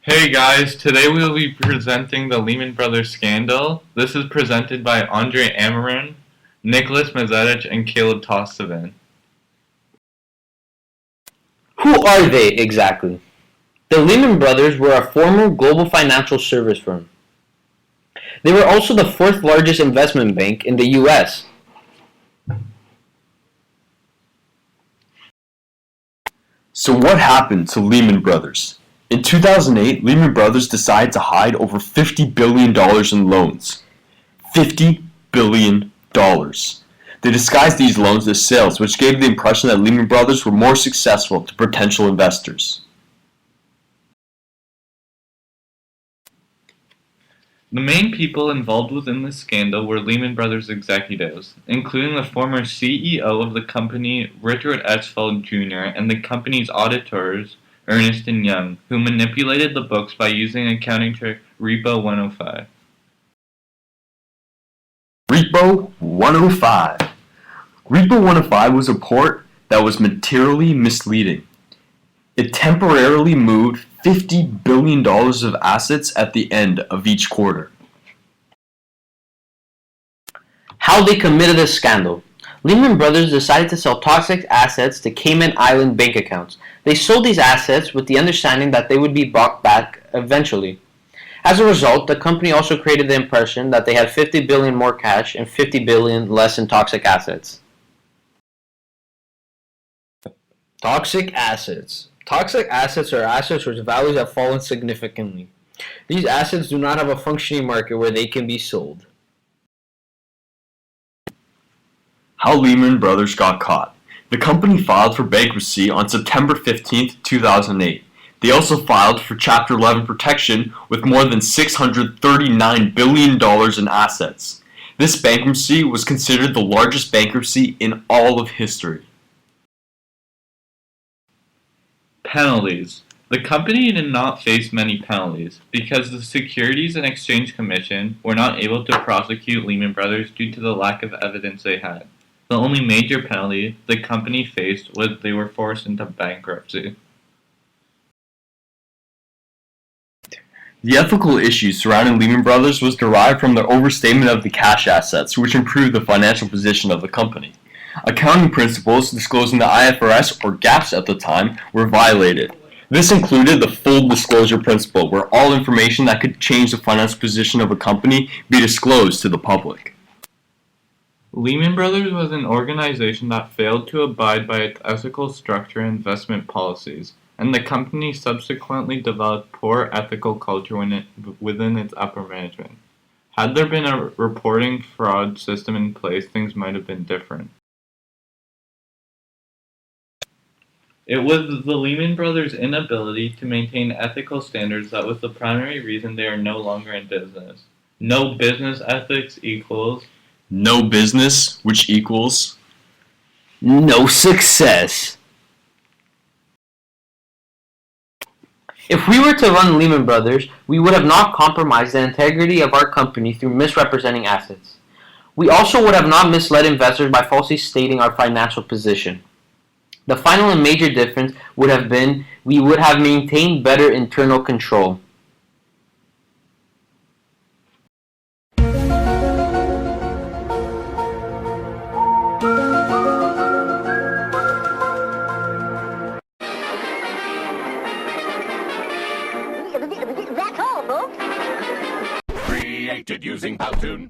Hey guys, today we will be presenting the Lehman Brothers scandal. This is presented by Andre Amarin, Nicholas Mazetich, and Caleb Tostovan. Who are they exactly? The Lehman Brothers were a former global financial service firm. They were also the fourth largest investment bank in the U.S. So what happened to Lehman Brothers? In 2008, Lehman Brothers decided to hide over $50 billion in loans. $50 billion. They disguised these loans as sales, which gave the impression that Lehman Brothers were more successful to potential investors. The main people involved within this scandal were Lehman Brothers executives, including the former CEO of the company, Richard Esfeld Jr., and the company's auditors, Ernst & Young, who manipulated the books by using accounting trick Repo 105. Repo 105. Repo 105 was a report that was materially misleading. It temporarily moved $50 billion of assets at the end of each quarter. How they committed the scandal. Lehman Brothers decided to sell toxic assets to Cayman Island bank accounts. They sold these assets with the understanding that they would be bought back eventually. As a result, the company also created the impression that they had $50 billion more cash and $50 billion less in toxic assets. Toxic assets. Toxic assets are assets whose values have fallen significantly. These assets do not have a functioning market where they can be sold. How Lehman Brothers got caught. The company filed for bankruptcy on September 15, 2008. They also filed for Chapter 11 protection with more than $639 billion in assets. This bankruptcy was considered the largest bankruptcy in all of history. Penalties. The company did not face many penalties because the Securities and Exchange Commission were not able to prosecute Lehman Brothers due to the lack of evidence they had. The only major penalty the company faced was they were forced into bankruptcy. The ethical issues surrounding Lehman Brothers was derived from their overstatement of the cash assets, which improved the financial position of the company. Accounting principles disclosed in the IFRS or GAAPs at the time were violated. This included the full disclosure principle, where all information that could change the financial position of a company be disclosed to the public. Lehman Brothers was an organization that failed to abide by its ethical structure and investment policies, and the company subsequently developed poor ethical culture within its upper management. Had there been a reporting fraud system in place, things might have been different. It was the Lehman Brothers' inability to maintain ethical standards that was the primary reason they are no longer in business. No business ethics equals No business, which equals No success. If we were to run Lehman Brothers, we would have not compromised the integrity of our company through misrepresenting assets. We also would have not misled investors by falsely stating our financial position. The final and major difference would have been we would have maintained better internal control. That's all, folks. Created using Powtoon.